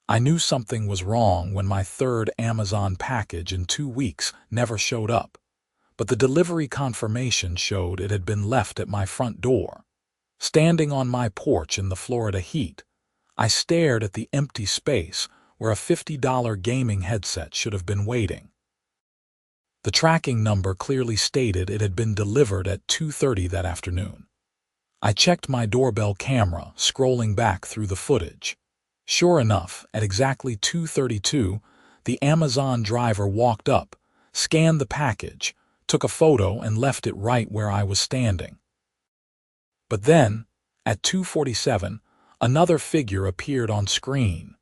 I knew something was wrong when my third Amazon package in 2 weeks never showed up, but the delivery confirmation showed it had been left at my front door. Standing on my porch in the Florida heat, I stared at the empty space where a $50 gaming headset should have been waiting. The tracking number clearly stated it had been delivered at 2:30 that afternoon. I checked my doorbell camera, scrolling back through the footage. Sure enough, at exactly 2:32, the Amazon driver walked up, scanned the package, took a photo, and left it right where I was standing. But then, at 2:47, another figure appeared on screen.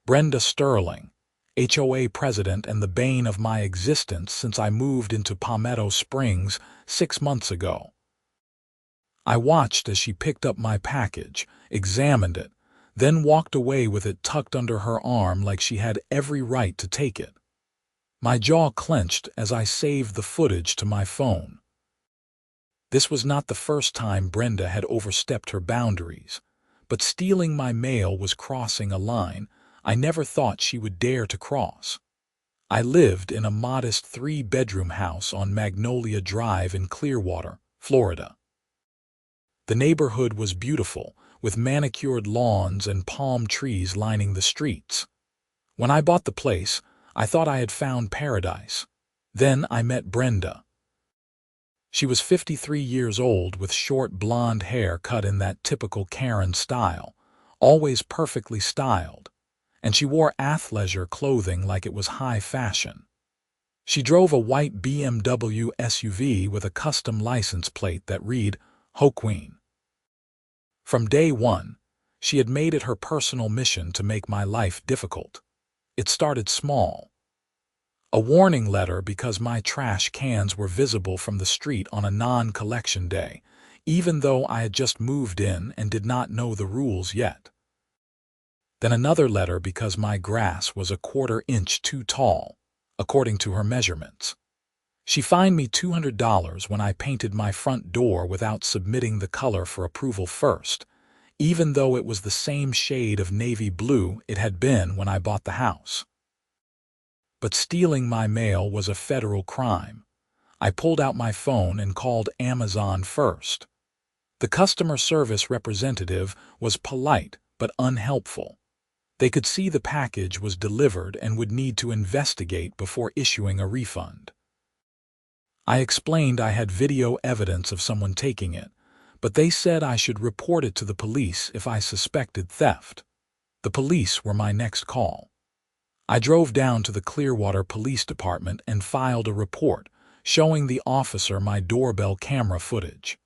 Brenda Sterling, HOA president and the bane of my existence since I moved into Palmetto Springs 6 months ago. I watched as she picked up my package, examined it, then walked away with it tucked under her arm like she had every right to take it. My jaw clenched as I saved the footage to my phone. This was not the first time Brenda had overstepped her boundaries, but stealing my mail was crossing a line I never thought she would dare to cross. I lived in a modest 3-bedroom house on Magnolia Drive in Clearwater, Florida. The neighborhood was beautiful, with manicured lawns and palm trees lining the streets. When I bought the place, I thought I had found paradise. Then I met Brenda. She was 53 years old with short blonde hair cut in that typical Karen style, always perfectly styled, and she wore athleisure clothing like it was high fashion. She drove a white BMW SUV with a custom license plate that read, HOA. From day one, she had made it her personal mission to make my life difficult. It started small. A warning letter because my trash cans were visible from the street on a non-collection day, even though I had just moved in and did not know the rules yet. Then another letter because my grass was a 1/4 inch too tall, according to her measurements. She fined me $200 when I painted my front door without submitting the color for approval first, even though it was the same shade of navy blue it had been when I bought the house. But stealing my mail was a federal crime. I pulled out my phone and called Amazon first. The customer service representative was polite but unhelpful. They could see the package was delivered and would need to investigate before issuing a refund. I explained I had video evidence of someone taking it, but they said I should report it to the police if I suspected theft. The police were my next call. I drove down to the Clearwater Police Department and filed a report, showing the officer my doorbell camera footage.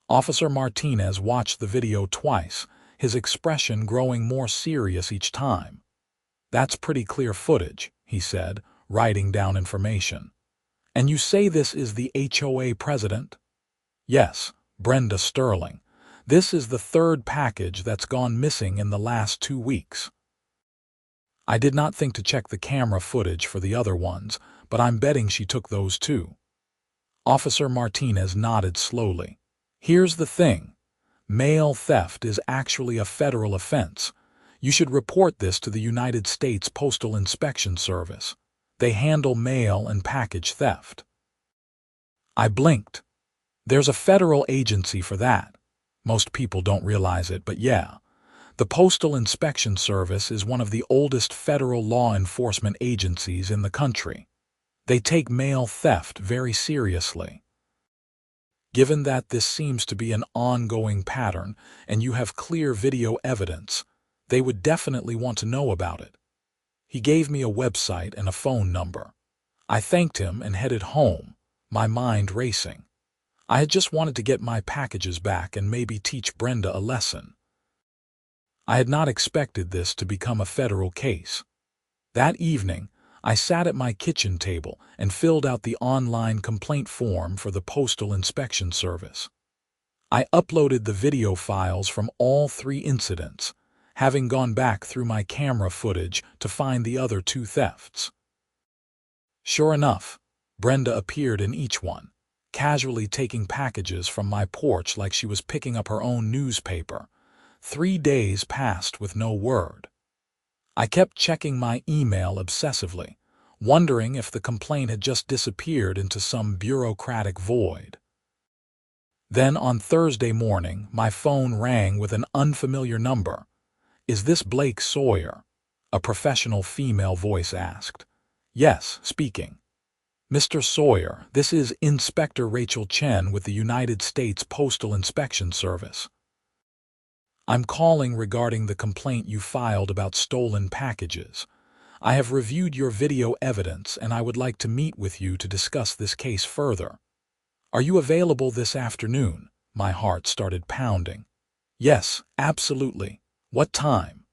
Officer Martinez watched the video twice, his expression growing more serious each time. "That's pretty clear footage," he said, writing down information. "And you say this is the HOA president?" "Yes, Brenda Sterling. This is the third package that's gone missing in the last 2 weeks." I did not think to check the camera footage for the other ones, but I'm betting she took those too. Officer Martinez nodded slowly. "Here's the thing. Mail theft is actually a federal offense. You should report this to the United States Postal Inspection Service. They handle mail and package theft." I blinked. There's a federal agency for that. Most people don't realize it, but yeah. The Postal Inspection Service is one of the oldest federal law enforcement agencies in the country. They take mail theft very seriously. Given that this seems to be an ongoing pattern and you have clear video evidence, they would definitely want to know about it. He gave me a website and a phone number. I thanked him and headed home, my mind racing. I had just wanted to get my packages back and maybe teach Brenda a lesson. I had not expected this to become a federal case. That evening, I sat at my kitchen table and filled out the online complaint form for the Postal Inspection Service. I uploaded the video files from all 3 incidents, having gone back through my camera footage to find the other 2 thefts. Sure enough, Brenda appeared in each one, casually taking packages from my porch like she was picking up her own newspaper. 3 days passed with no word. I kept checking my email obsessively, wondering if the complaint had just disappeared into some bureaucratic void. Then on Thursday morning, my phone rang with an unfamiliar number. "Is this Blake Sawyer?" a professional female voice asked. "Yes, speaking." "Mr. Sawyer, this is Inspector Rachel Chen with the United States Postal Inspection Service. I'm calling regarding the complaint you filed about stolen packages. I have reviewed your video evidence and I would like to meet with you to discuss this case further. Are you available this afternoon?" My heart started pounding. "Yes, absolutely. What time?"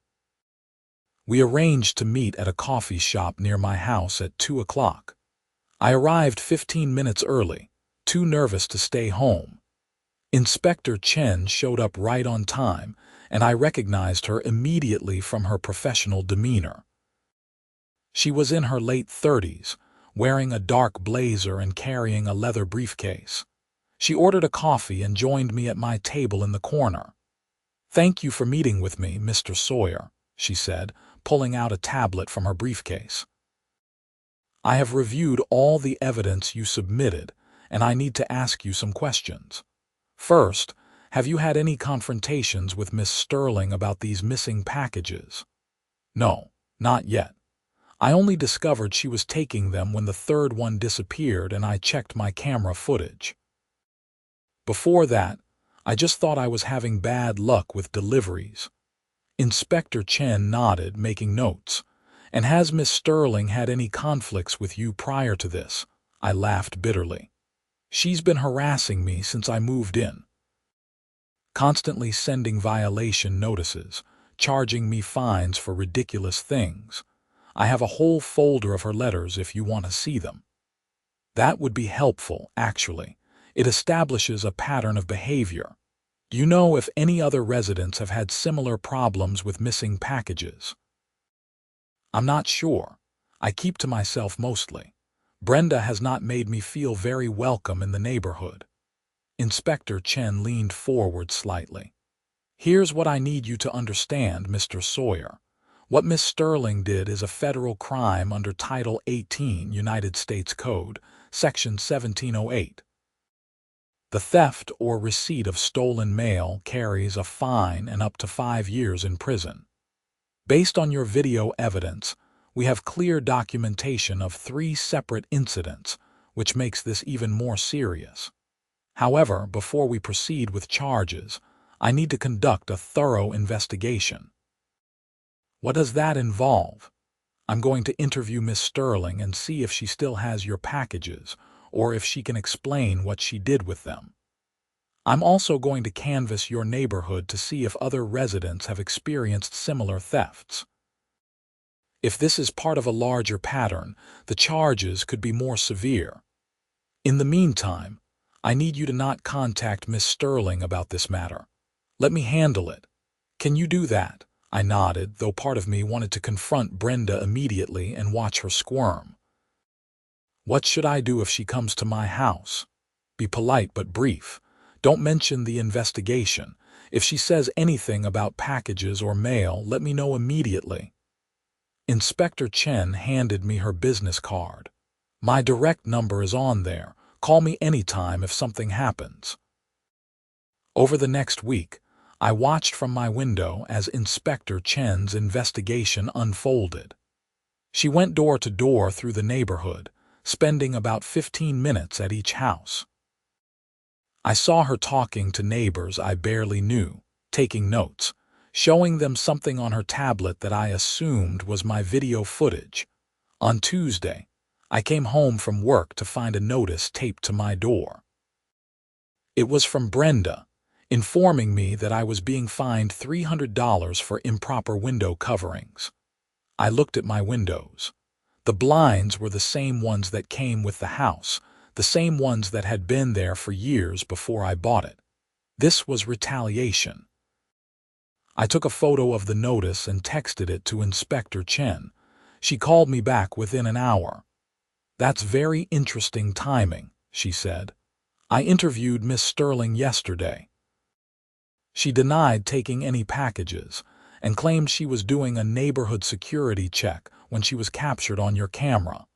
We arranged to meet at a coffee shop near my house at 2 o'clock. I arrived 15 minutes early, too nervous to stay home. Inspector Chen showed up right on time, and I recognized her immediately from her professional demeanor. She was in her late 30s, wearing a dark blazer and carrying a leather briefcase. She ordered a coffee and joined me at my table in the corner. "Thank you for meeting with me, Mr. Sawyer," she said, pulling out a tablet from her briefcase. "I have reviewed all the evidence you submitted, and I need to ask you some questions. First, have you had any confrontations with Miss Sterling about these missing packages?" "No, not yet. I only discovered she was taking them when the third one disappeared and I checked my camera footage. Before that, I just thought I was having bad luck with deliveries." Inspector Chen nodded, making notes. "And has Miss Sterling had any conflicts with you prior to this?" I laughed bitterly. "She's been harassing me since I moved in. Constantly sending violation notices, charging me fines for ridiculous things. I have a whole folder of her letters if you want to see them." "That would be helpful, actually. It establishes a pattern of behavior. Do you know if any other residents have had similar problems with missing packages?" "I'm not sure. I keep to myself mostly. Brenda has not made me feel very welcome in the neighborhood." Inspector Chen leaned forward slightly. "Here's what I need you to understand, Mr. Sawyer. What Miss Sterling did is a federal crime under Title 18 United States Code, Section 1708. The theft or receipt of stolen mail carries a fine and up to 5 years in prison. Based on your video evidence, we have clear documentation of 3 separate incidents, which makes this even more serious. However, before we proceed with charges, I need to conduct a thorough investigation." "What does that involve?" "I'm going to interview Miss Sterling and see if she still has your packages, or if she can explain what she did with them. I'm also going to canvass your neighborhood to see if other residents have experienced similar thefts. If this is part of a larger pattern, the charges could be more severe. In the meantime, I need you to not contact Miss Sterling about this matter. Let me handle it. Can you do that?" I nodded, though part of me wanted to confront Brenda immediately and watch her squirm. "What should I do if she comes to my house?" "Be polite but brief. Don't mention the investigation. If she says anything about packages or mail, let me know immediately." Inspector Chen handed me her business card. "My direct number is on there. Call me anytime if something happens." Over the next week, I watched from my window as Inspector Chen's investigation unfolded. She went door to door through the neighborhood, spending about 15 minutes at each house. I saw her talking to neighbors I barely knew, taking notes, showing them something on her tablet that I assumed was my video footage. On Tuesday, I came home from work to find a notice taped to my door. It was from Brenda, informing me that I was being fined $300 for improper window coverings. I looked at my windows. The blinds were the same ones that came with the house, the same ones that had been there for years before I bought it. This was retaliation. I took a photo of the notice and texted it to Inspector Chen. She called me back within an hour. "That's very interesting timing," she said. "I interviewed Miss Sterling yesterday. She denied taking any packages, and claimed she was doing a neighborhood security check when she was captured on your camera.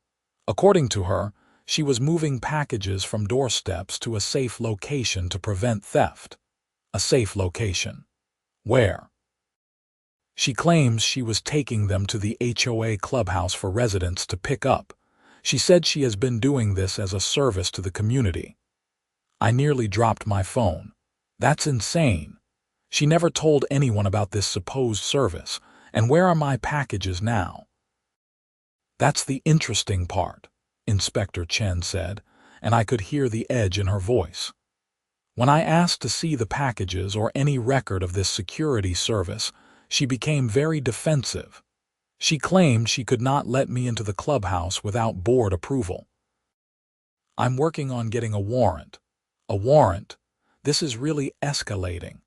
According to her, she was moving packages from doorsteps to a safe location to prevent theft. A safe location. Where? She claims she was taking them to the HOA clubhouse for residents to pick up. She said she has been doing this as a service to the community. I nearly dropped my phone. That's insane. She never told anyone about this supposed service, and where are my packages now? That's the interesting part, Inspector Chen said, and I could hear the edge in her voice. When I asked to see the packages or any record of this security service, she became very defensive. She claimed she could not let me into the clubhouse without board approval. I'm working on getting a warrant. A warrant? This is really escalating.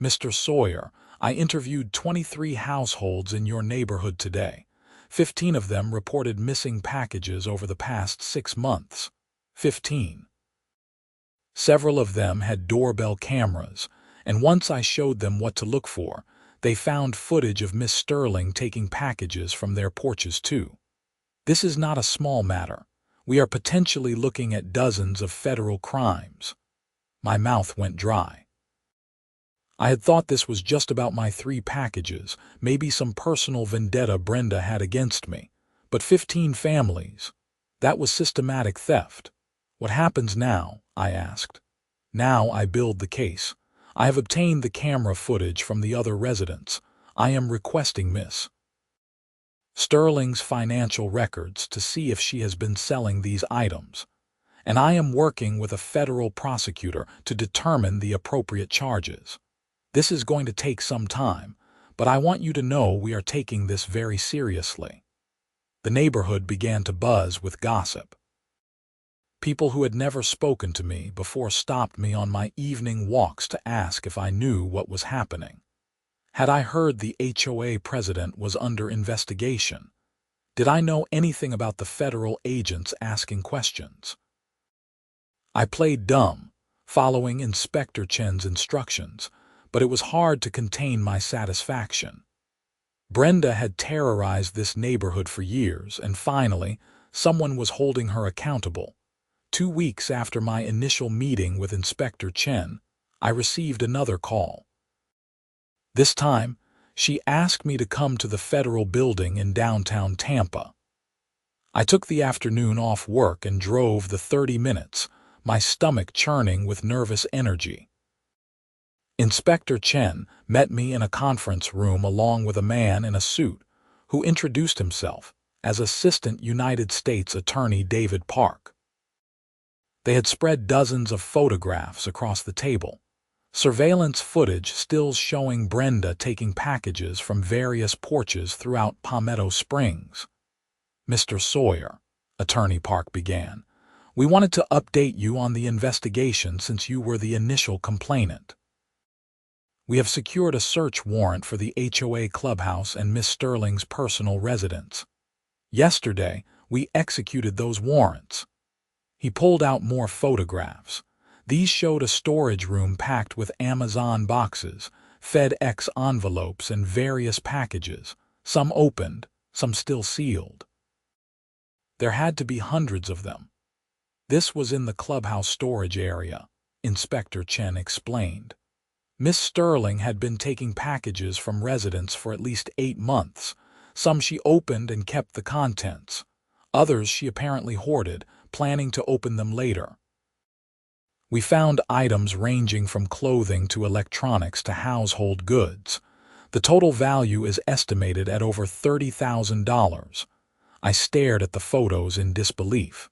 Mr. Sawyer, I interviewed 23 households in your neighborhood today. 15 of them reported missing packages over the past 6 months. 15. Several of them had doorbell cameras, and once I showed them what to look for, they found footage of Miss Sterling taking packages from their porches too. This is not a small matter. We are potentially looking at dozens of federal crimes. My mouth went dry. I had thought this was just about my 3 packages, maybe some personal vendetta Brenda had against me. But 15 families. That was systematic theft. What happens now? I asked. Now I build the case. I have obtained the camera footage from the other residents. I am requesting Miss Sterling's financial records to see if she has been selling these items. And I am working with a federal prosecutor to determine the appropriate charges. This is going to take some time, but I want you to know we are taking this very seriously. The neighborhood began to buzz with gossip. People who had never spoken to me before stopped me on my evening walks to ask if I knew what was happening. Had I heard the HOA president was under investigation? Did I know anything about the federal agents asking questions? I played dumb, following Inspector Chen's instructions, but it was hard to contain my satisfaction. Brenda had terrorized this neighborhood for years, and finally, someone was holding her accountable. 2 weeks after my initial meeting with Inspector Chen, I received another call. This time, she asked me to come to the federal building in downtown Tampa. I took the afternoon off work and drove the 30 minutes, my stomach churning with nervous energy. Inspector Chen met me in a conference room along with a man in a suit who introduced himself as Assistant United States Attorney David Park. They had spread dozens of photographs across the table, surveillance footage still showing Brenda taking packages from various porches throughout Palmetto Springs. Mr. Sawyer, Attorney Park began, we wanted to update you on the investigation since you were the initial complainant. We have secured a search warrant for the HOA clubhouse and Miss Sterling's personal residence. Yesterday, we executed those warrants. He pulled out more photographs. These showed a storage room packed with Amazon boxes, FedEx envelopes, and various packages, some opened, some still sealed. There had to be hundreds of them. This was in the clubhouse storage area, Inspector Chen explained. Miss Sterling had been taking packages from residents for at least 8 months. Some she opened and kept the contents. Others she apparently hoarded, planning to open them later. We found items ranging from clothing to electronics to household goods. The total value is estimated at over $30,000. I stared at the photos in disbelief.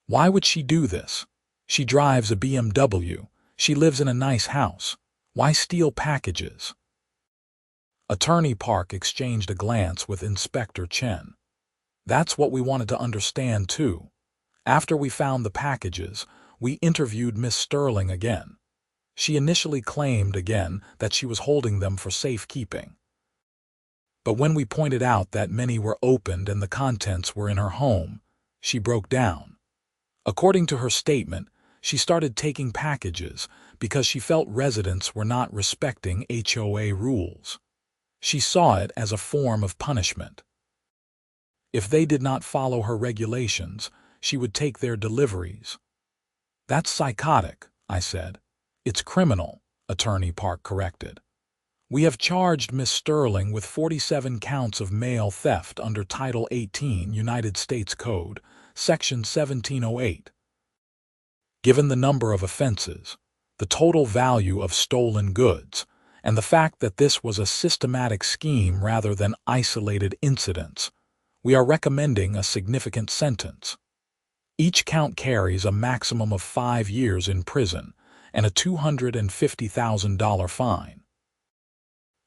Why would she do this? She drives a BMW. She lives in a nice house. Why steal packages? Attorney Park exchanged a glance with Inspector Chen. That's what we wanted to understand too. After we found the packages, we interviewed Miss Sterling again. She initially claimed again that she was holding them for safekeeping. But when we pointed out that many were opened and the contents were in her home, she broke down. According to her statement, she started taking packages because she felt residents were not respecting HOA rules. She saw it as a form of punishment. If they did not follow her regulations, she would take their deliveries. "That's psychotic," I said. "It's criminal," Attorney Park corrected. "We have charged Miss Sterling with 47 counts of mail theft under Title 18 United States Code, Section 1708. Given the number of offenses, the total value of stolen goods, and the fact that this was a systematic scheme rather than isolated incidents, we are recommending a significant sentence. Each count carries a maximum of 5 years in prison and a $250,000 fine."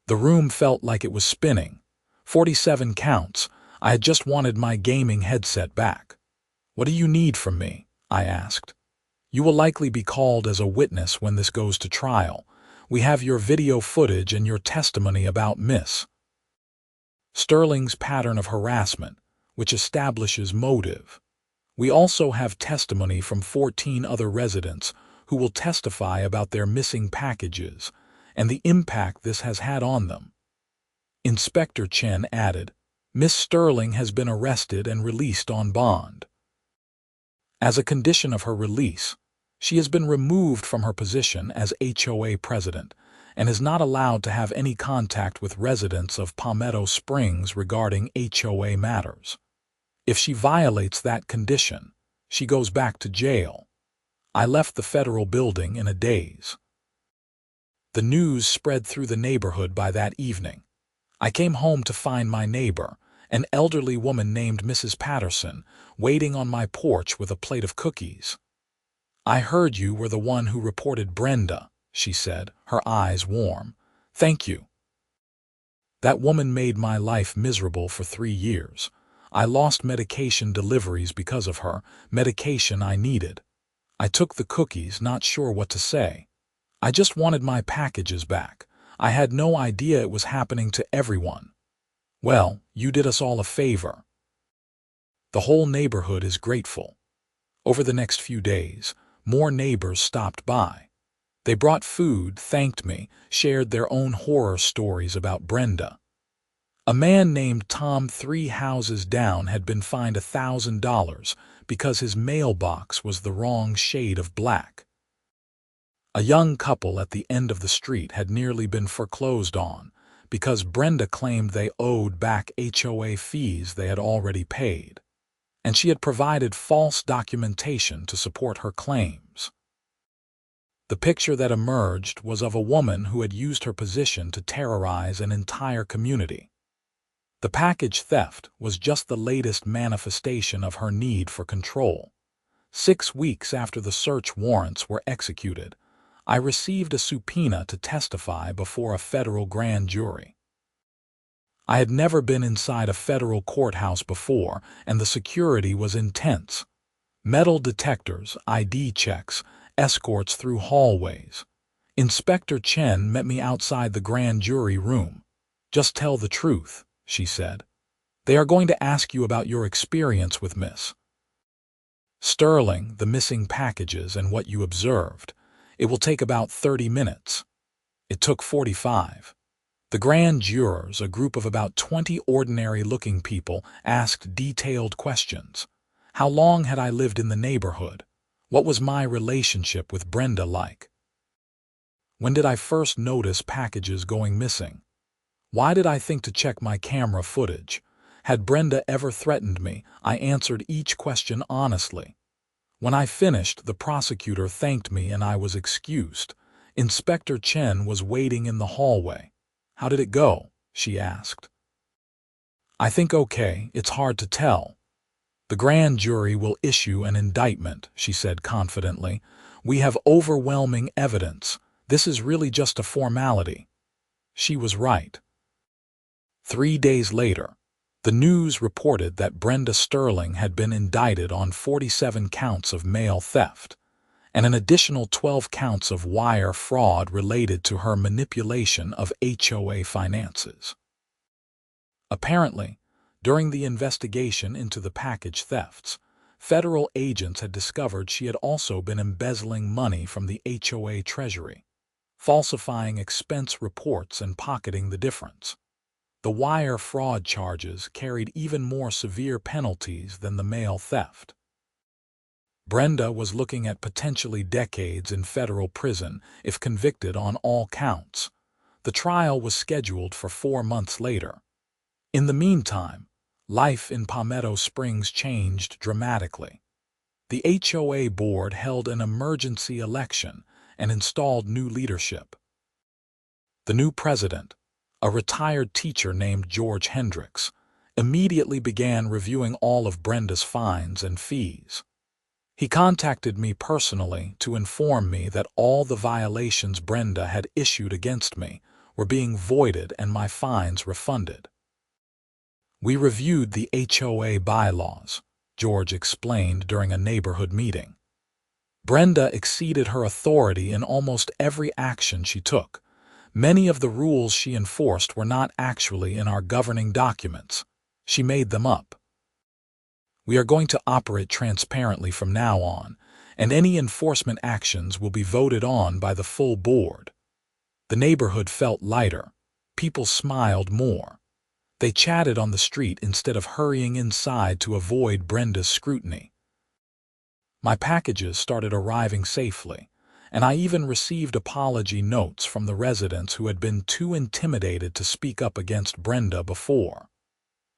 The room felt like it was spinning. 47 counts. I had just wanted my gaming headset back. "What do you need from me?" I asked. "You will likely be called as a witness when this goes to trial. We have your video footage and your testimony about Miss Sterling's pattern of harassment, which establishes motive. We also have testimony from 14 other residents who will testify about their missing packages and the impact this has had on them." Inspector Chen added, "Miss Sterling has been arrested and released on bond. As a condition of her release, she has been removed from her position as HOA president and is not allowed to have any contact with residents of Palmetto Springs regarding HOA matters. If she violates that condition, she goes back to jail." I left the federal building in a daze. The news spread through the neighborhood by that evening. I came home to find my neighbor, an elderly woman named Mrs. Patterson, waiting on my porch with a plate of cookies. "I heard you were the one who reported Brenda," she said, her eyes warm. "Thank you. That woman made my life miserable for 3 years. I lost medication deliveries because of her, medication I needed. I took the cookies, not sure what to say. I just wanted my packages back. I had no idea it was happening to everyone. Well, you did us all a favor." The whole neighborhood is grateful. Over the next few days, more neighbors stopped by. They brought food, thanked me, shared their own horror stories about Brenda. A man named Tom 3 houses down had been fined $1,000 because his mailbox was the wrong shade of black. A young couple at the end of the street had nearly been foreclosed on because Brenda claimed they owed back HOA fees they had already paid, and she had provided false documentation to support her claims. The picture that emerged was of a woman who had used her position to terrorize an entire community. The package theft was just the latest manifestation of her need for control. 6 weeks after the search warrants were executed, I received a subpoena to testify before a federal grand jury. I had never been inside a federal courthouse before, and the security was intense. Metal detectors, ID checks, escorts through hallways. Inspector Chen met me outside the grand jury room. "Just tell the truth," she said. "They are going to ask you about your experience with Miss Sterling, the missing packages, and what you observed. It will take about 30 minutes. It took 45. The grand jurors, a group of about 20 ordinary-looking people, asked detailed questions. How long had I lived in the neighborhood? What was my relationship with Brenda like? When did I first notice packages going missing? Why did I think to check my camera footage? Had Brenda ever threatened me? I answered each question honestly. When I finished, the prosecutor thanked me and I was excused. Inspector Chen was waiting in the hallway. "How did it go?" she asked. "I think okay. It's hard to tell. The grand jury will issue an indictment," she said confidently. "We have overwhelming evidence. This is really just a formality." She was right. 3 days later, the news reported that Brenda Sterling had been indicted on 47 counts of mail theft and an additional 12 counts of wire fraud related to her manipulation of HOA finances. Apparently, during the investigation into the package thefts, federal agents had discovered she had also been embezzling money from the HOA treasury, falsifying expense reports and pocketing the difference. The wire fraud charges carried even more severe penalties than the mail theft. Brenda was looking at potentially decades in federal prison if convicted on all counts. The trial was scheduled for 4 months later. In the meantime, life in Palmetto Springs changed dramatically. The HOA board held an emergency election and installed new leadership. The new president, a retired teacher named George Hendricks, immediately began reviewing all of Brenda's fines and fees. He contacted me personally to inform me that all the violations Brenda had issued against me were being voided and my fines refunded. We reviewed the HOA bylaws, George explained during a neighborhood meeting. Brenda exceeded her authority in almost every action she took. Many of the rules she enforced were not actually in our governing documents. She made them up. We are going to operate transparently from now on, and any enforcement actions will be voted on by the full board. The neighborhood felt lighter. People smiled more. They chatted on the street instead of hurrying inside to avoid Brenda's scrutiny. My packages started arriving safely, and I even received apology notes from the residents who had been too intimidated to speak up against Brenda before.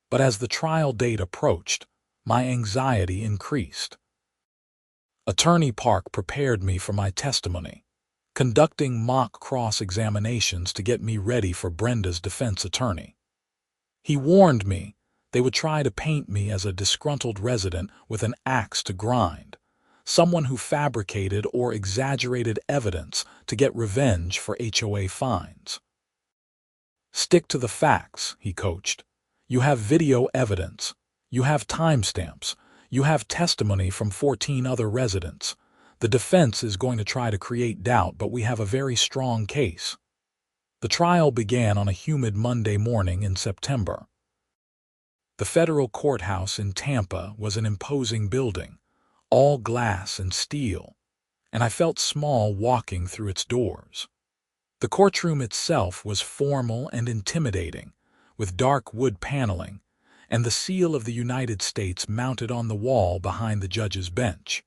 But as the trial date approached, my anxiety increased. Attorney Park prepared me for my testimony, conducting mock cross-examinations to get me ready for Brenda's defense attorney. He warned me they would try to paint me as a disgruntled resident with an axe to grind, someone who fabricated or exaggerated evidence to get revenge for HOA fines. Stick to the facts, he coached. You have video evidence. You have timestamps. You have testimony from 14 other residents. The defense is going to try to create doubt, but we have a very strong case. The trial began on a humid Monday morning in September. The federal courthouse in Tampa was an imposing building, all glass and steel, and I felt small walking through its doors. The courtroom itself was formal and intimidating, with dark wood paneling, and the seal of the United States mounted on the wall behind the judge's bench.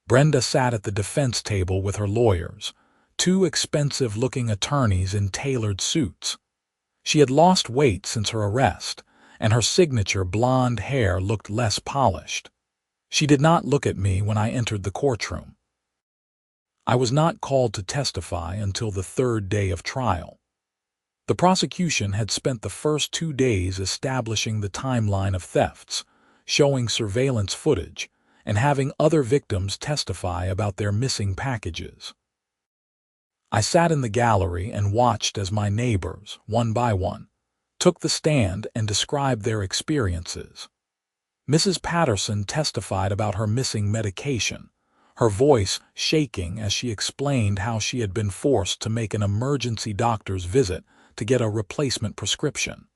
Brenda sat at the defense table with her lawyers, 2 expensive-looking attorneys in tailored suits. She had lost weight since her arrest, and her signature blonde hair looked less polished. She did not look at me when I entered the courtroom. I was not called to testify until the 3rd day of trial. The prosecution had spent the first 2 days establishing the timeline of thefts, showing surveillance footage, and having other victims testify about their missing packages. I sat in the gallery and watched as my neighbors, one by one, took the stand and described their experiences. Mrs. Patterson testified about her missing medication, her voice shaking as she explained how she had been forced to make an emergency doctor's visit to get a replacement prescription.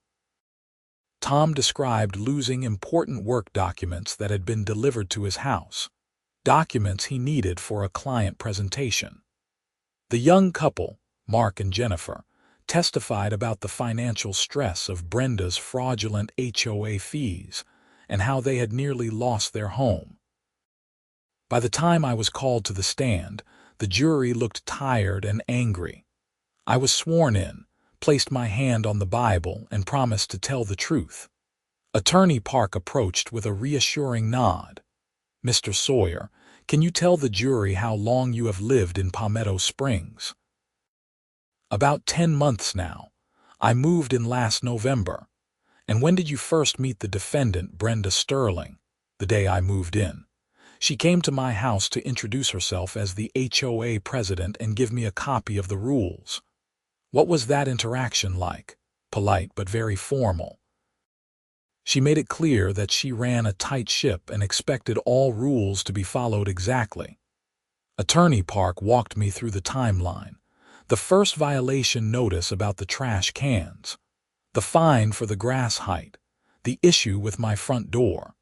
Tom described losing important work documents that had been delivered to his house, documents he needed for a client presentation. The young couple, Mark and Jennifer, testified about the financial stress of Brenda's fraudulent HOA fees and how they had nearly lost their home. By the time I was called to the stand, the jury looked tired and angry. I was sworn in, placed my hand on the Bible, and promised to tell the truth. Attorney Park approached with a reassuring nod. "Mr. Sawyer, can you tell the jury how long you have lived in Palmetto Springs?" "About 10 months now. I moved in last November." "And when did you first meet the defendant, Brenda Sterling?" "The day I moved in. She came to my house to introduce herself as the HOA president and give me a copy of the rules." "What was that interaction like?" "Polite but very formal. She made it clear that she ran a tight ship and expected all rules to be followed exactly." Attorney Park walked me through the timeline. The first violation notice about the trash cans, the fine for the grass height, the issue with my front door.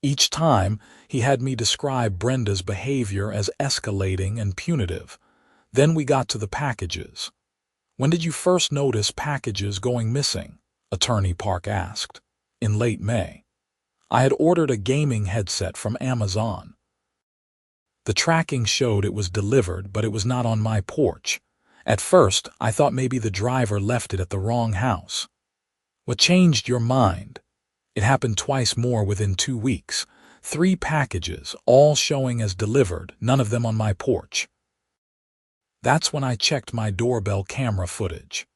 Each time, he had me describe Brenda's behavior as escalating and punitive. Then we got to the packages. When did you first notice packages going missing? Attorney Park asked. In late May. I had ordered a gaming headset from Amazon. The tracking showed it was delivered, but it was not on my porch. At first, I thought maybe the driver left it at the wrong house. What changed your mind? It happened twice more within 2 weeks. 3 packages, all showing as delivered, none of them on my porch. That's when I checked my doorbell camera footage.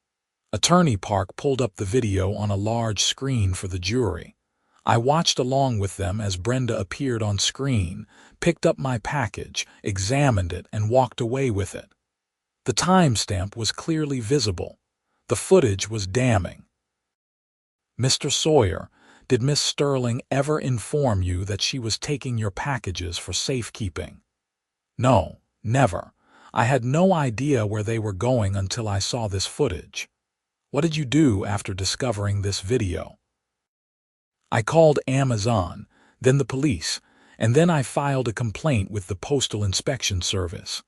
Attorney Park pulled up the video on a large screen for the jury. I watched along with them as Brenda appeared on screen, picked up my package, examined it, and walked away with it. The timestamp was clearly visible. The footage was damning. Mr. Sawyer, did Miss Sterling ever inform you that she was taking your packages for safekeeping? No, never. I had no idea where they were going until I saw this footage. What did you do after discovering this video? I called Amazon, then the police, and then I filed a complaint with the Postal Inspection Service.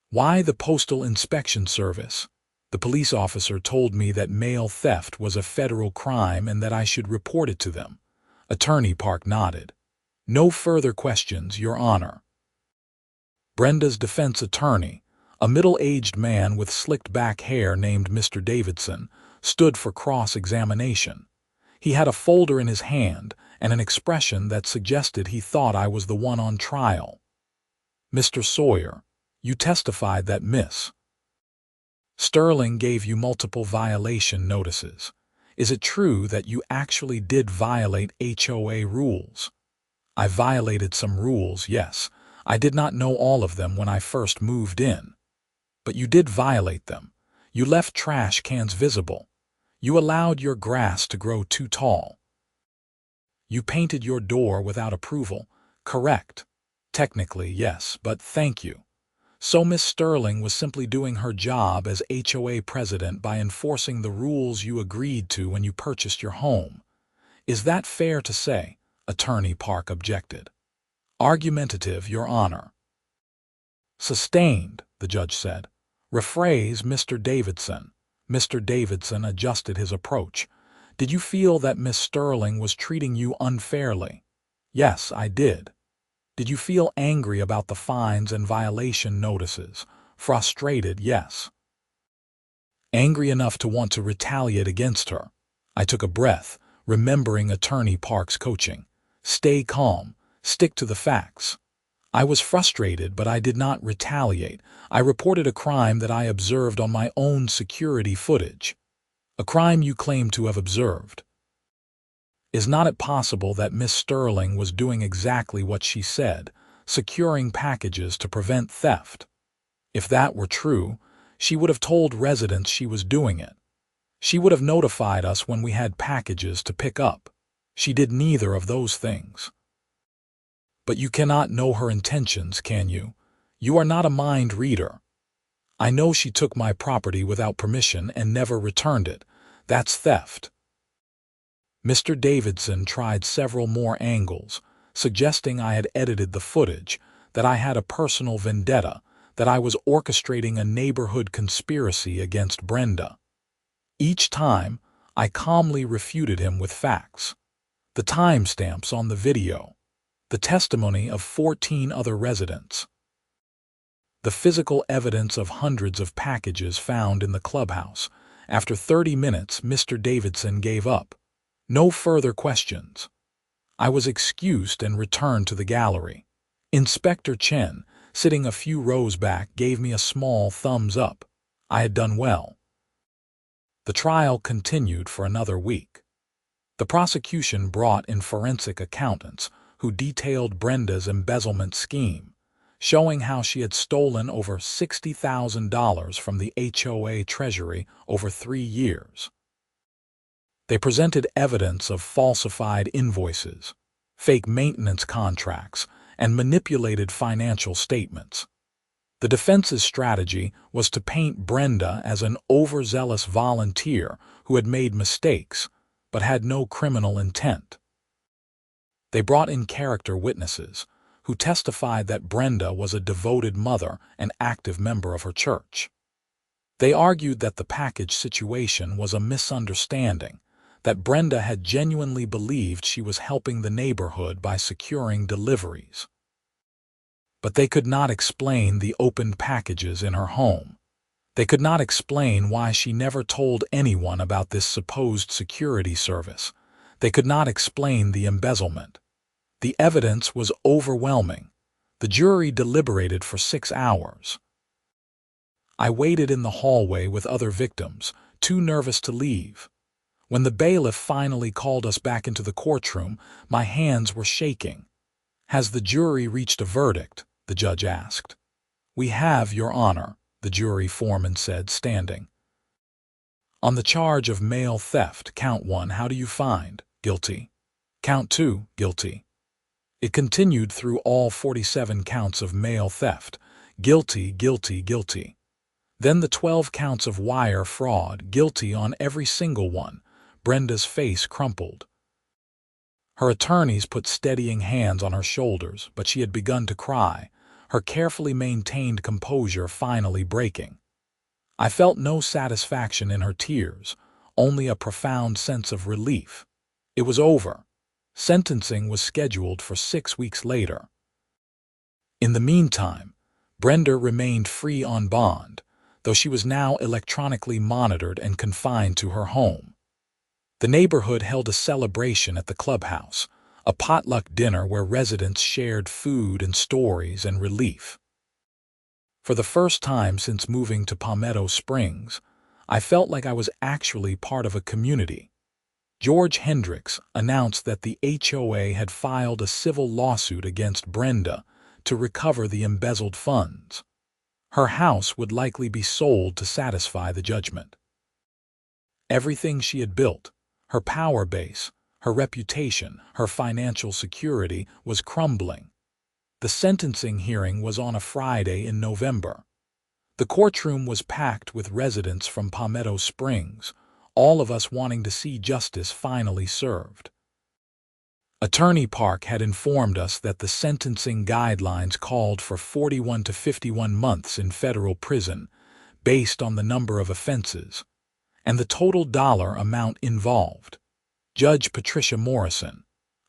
Why the Postal Inspection Service? The police officer told me that mail theft was a federal crime and that I should report it to them. Attorney Park nodded. No further questions, Your Honor. Brenda's defense attorney, a middle-aged man with slicked-back hair named Mr. Davidson, stood for cross-examination. He had a folder in his hand and an expression that suggested he thought I was the one on trial. Mr. Sawyer, you testified that Miss Sterling gave you multiple violation notices. Is it true that you actually did violate HOA rules? I violated some rules, yes. I did not know all of them when I first moved in. But you did violate them. You left trash cans visible. You allowed your grass to grow too tall. You painted your door without approval. Correct. Technically, yes, but thank you. So Miss Sterling was simply doing her job as HOA president by enforcing the rules you agreed to when you purchased your home. Is that fair to say? Attorney Park objected. Argumentative, Your Honor. Sustained, the judge said. Rephrase, Mr. Davidson. Mr. Davidson adjusted his approach. Did you feel that Miss Sterling was treating you unfairly? Yes, I did. Did you feel angry about the fines and violation notices? Frustrated, yes. Angry enough to want to retaliate against her. I took a breath, remembering Attorney Park's coaching. Stay calm. Stick to the facts. I was frustrated, but I did not retaliate. I reported a crime that I observed on my own security footage. A crime you claim to have observed. Is not it possible that Miss Sterling was doing exactly what she said, securing packages to prevent theft? If that were true, she would have told residents she was doing it. She would have notified us when we had packages to pick up. She did neither of those things. But you cannot know her intentions, can you? You are not a mind reader. I know she took my property without permission and never returned it. That's theft. Mr. Davidson tried several more angles, suggesting I had edited the footage, that I had a personal vendetta, that I was orchestrating a neighborhood conspiracy against Brenda. Each time, I calmly refuted him with facts. The timestamps on the video. The testimony of 14 other residents. The physical evidence of hundreds of packages found in the clubhouse. After 30 minutes, Mr. Davidson gave up. No further questions. I was excused and returned to the gallery. Inspector Chen, sitting a few rows back, gave me a small thumbs up. I had done well. The trial continued for another week. The prosecution brought in forensic accountants who detailed Brenda's embezzlement scheme, showing how she had stolen over $60,000 from the HOA treasury over 3 years. They presented evidence of falsified invoices, fake maintenance contracts, and manipulated financial statements. The defense's strategy was to paint Brenda as an overzealous volunteer who had made mistakes but had no criminal intent. They brought in character witnesses who testified that Brenda was a devoted mother and active member of her church. They argued that the package situation was a misunderstanding, that Brenda had genuinely believed she was helping the neighborhood by securing deliveries. But they could not explain the opened packages in her home. They could not explain why she never told anyone about this supposed security service. They could not explain the embezzlement. The evidence was overwhelming. The jury deliberated for 6 hours. I waited in the hallway with other victims, too nervous to leave. When the bailiff finally called us back into the courtroom, my hands were shaking. "Has the jury reached a verdict?" the judge asked. "We have, Your Honor," the jury foreman said, standing. "On the charge of mail theft, count 1, how do you find? Guilty. Count 2, guilty." It continued through all 47 counts of mail theft. Guilty, guilty, guilty. Then the 12 counts of wire fraud, guilty on every single one. Brenda's face crumpled. Her attorneys put steadying hands on her shoulders, but she had begun to cry, her carefully maintained composure finally breaking. I felt no satisfaction in her tears, only a profound sense of relief. It was over. Sentencing was scheduled for 6 weeks later. In the meantime, Brenda remained free on bond, though she was now electronically monitored and confined to her home. The neighborhood held a celebration at the clubhouse, a potluck dinner where residents shared food and stories and relief. For the first time since moving to Palmetto Springs, I felt like I was actually part of a community. George Hendricks announced that the HOA had filed a civil lawsuit against Brenda to recover the embezzled funds. Her house would likely be sold to satisfy the judgment. Everything she had built, her power base, her reputation, her financial security, was crumbling. The sentencing hearing was on a Friday in November. The courtroom was packed with residents from Palmetto Springs, all of us wanting to see justice finally served. Attorney Park had informed us that the sentencing guidelines called for 41 to 51 months in federal prison, based on the number of offenses, and the total dollar amount involved. Judge Patricia Morrison,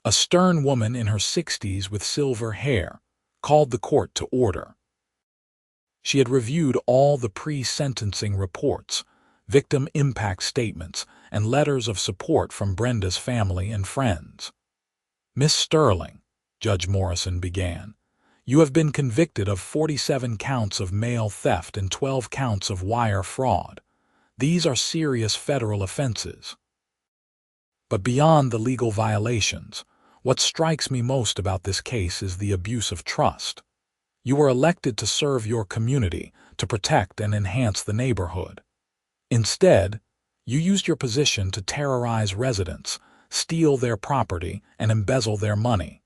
a stern woman in her 60s with silver hair, called the court to order. She had reviewed all the pre-sentencing reports, victim impact statements, and letters of support from Brenda's family and friends. "Miss Sterling," Judge Morrison began, "you have been convicted of 47 counts of mail theft and 12 counts of wire fraud. These are serious federal offenses. But beyond the legal violations, what strikes me most about this case is the abuse of trust. You were elected to serve your community, to protect and enhance the neighborhood. Instead, you used your position to terrorize residents, steal their property, and embezzle their money.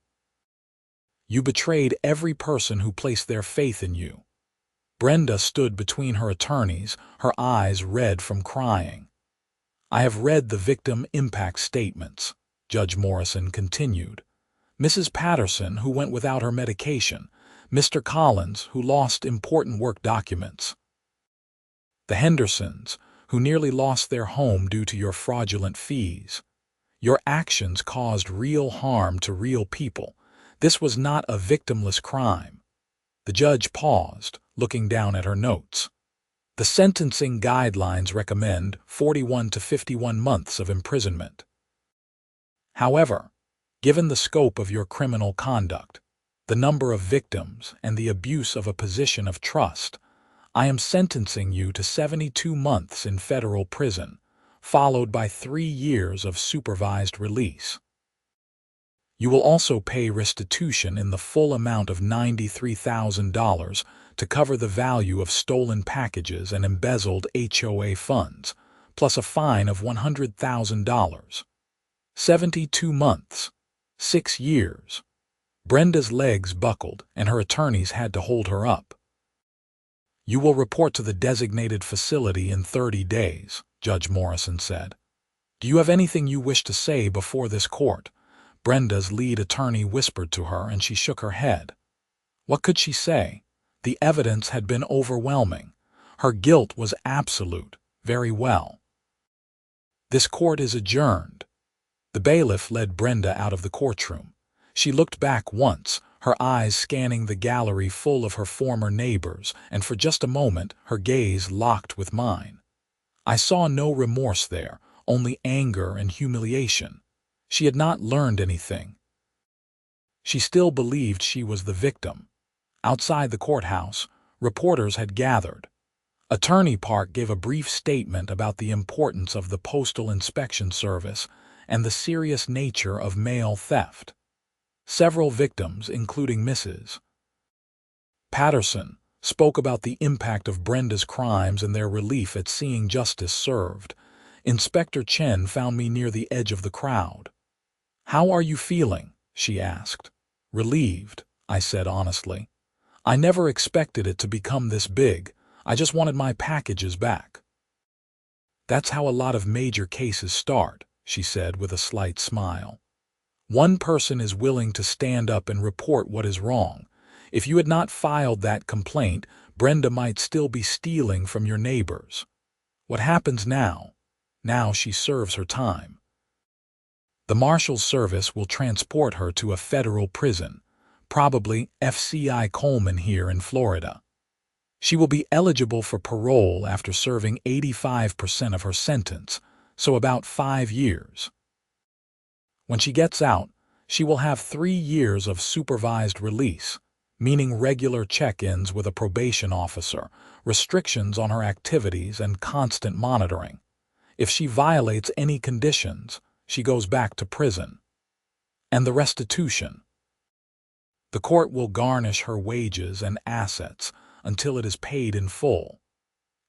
You betrayed every person who placed their faith in you." Brenda stood between her attorneys, her eyes red from crying. "I have read the victim impact statements," Judge Morrison continued. "Mrs. Patterson, who went without her medication, Mr. Collins, who lost important work documents, the Hendersons, who nearly lost their home due to your fraudulent fees. Your actions caused real harm to real people. This was not a victimless crime." The judge paused, looking down at her notes. "The sentencing guidelines recommend 41 to 51 months of imprisonment. However, given the scope of your criminal conduct, the number of victims, and the abuse of a position of trust, I am sentencing you to 72 months in federal prison, followed by 3 years of supervised release. You will also pay restitution in the full amount of $93,000 to cover the value of stolen packages and embezzled HOA funds, plus a fine of $100,000. 72 months. 6 years. Brenda's legs buckled, and her attorneys had to hold her up. "You will report to the designated facility in 30 days, Judge Morrison said. "Do you have anything you wish to say before this court?" Brenda's lead attorney whispered to her, and she shook her head. What could she say? The evidence had been overwhelming. Her guilt was absolute. Very well. This court is adjourned. The bailiff led Brenda out of the courtroom. She looked back once, her eyes scanning the gallery full of her former neighbors, and for just a moment her gaze locked with mine. I saw no remorse there, only anger and humiliation. She had not learned anything. She still believed she was the victim. Outside the courthouse, reporters had gathered. Attorney Park gave a brief statement about the importance of the Postal Inspection Service and the serious nature of mail theft. Several victims, including Mrs. Patterson, spoke about the impact of Brenda's crimes and their relief at seeing justice served. Inspector Chen found me near the edge of the crowd. "How are you feeling?" she asked. "Relieved," I said honestly. "I never expected it to become this big. I just wanted my packages back." "That's how a lot of major cases start," she said with a slight smile. "One person is willing to stand up and report what is wrong. If you had not filed that complaint, Brenda might still be stealing from your neighbors. What happens now? Now she serves her time. The Marshal's Service will transport her to a federal prison, probably FCI Coleman here in Florida. She will be eligible for parole after serving 85% of her sentence, so about 5 years. When she gets out, she will have 3 years of supervised release, meaning regular check-ins with a probation officer, restrictions on her activities, and constant monitoring. If she violates any conditions, she goes back to prison. And the restitution. The court will garnish her wages and assets until it is paid in full.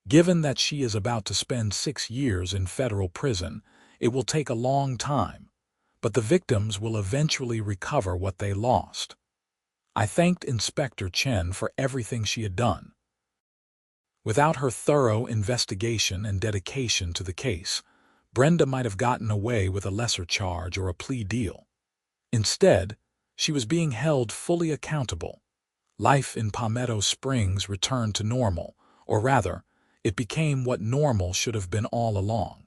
Given that she is about to spend 6 years in federal prison, it will take a long time, but the victims will eventually recover what they lost. I thanked Inspector Chen for everything she had done. Without her thorough investigation and dedication to the case, Brenda might have gotten away with a lesser charge or a plea deal. Instead, she was being held fully accountable. Life in Palmetto Springs returned to normal, or rather, it became what normal should have been all along.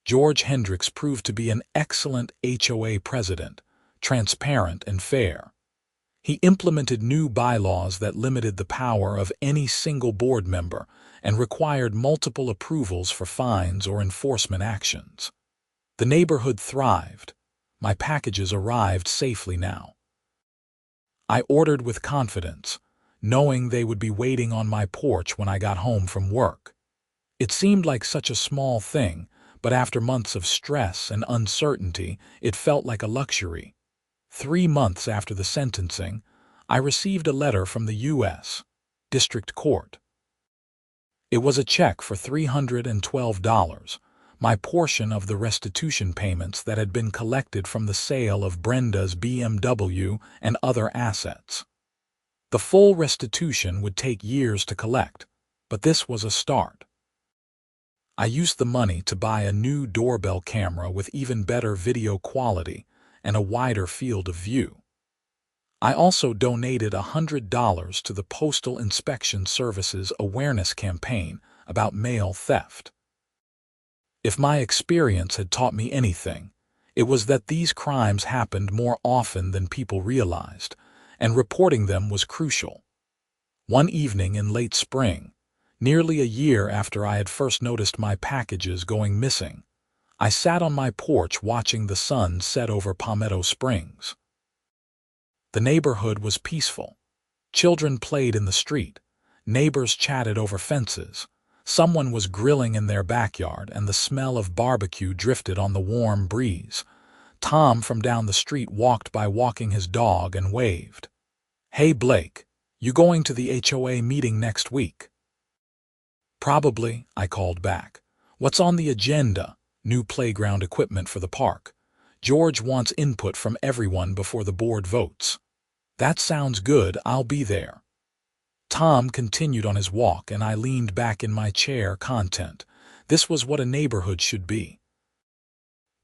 George Hendricks proved to be an excellent HOA president, transparent and fair. He implemented new bylaws that limited the power of any single board member and required multiple approvals for fines or enforcement actions. The neighborhood thrived. My packages arrived safely now. I ordered with confidence, knowing they would be waiting on my porch when I got home from work. It seemed like such a small thing, but after months of stress and uncertainty, it felt like a luxury. 3 months after the sentencing, I received a letter from the U.S. District Court. It was a check for $312, my portion of the restitution payments that had been collected from the sale of Brenda's BMW and other assets. The full restitution would take years to collect, but this was a start. I used the money to buy a new doorbell camera with even better video quality and a wider field of view. I also donated $100 to the Postal Inspection Service's awareness campaign about mail theft. If my experience had taught me anything, it was that these crimes happened more often than people realized, and reporting them was crucial. One evening in late spring, nearly a year after I had first noticed my packages going missing, I sat on my porch watching the sun set over Palmetto Springs. The neighborhood was peaceful. Children played in the street. Neighbors chatted over fences. Someone was grilling in their backyard, and the smell of barbecue drifted on the warm breeze. Tom from down the street walked by walking his dog and waved. "Hey Blake, you going to the HOA meeting next week?" "Probably," I called back. "What's on the agenda?" "New playground equipment for the park. George wants input from everyone before the board votes." "That sounds good, I'll be there." Tom continued on his walk, and I leaned back in my chair, content. This was what a neighborhood should be.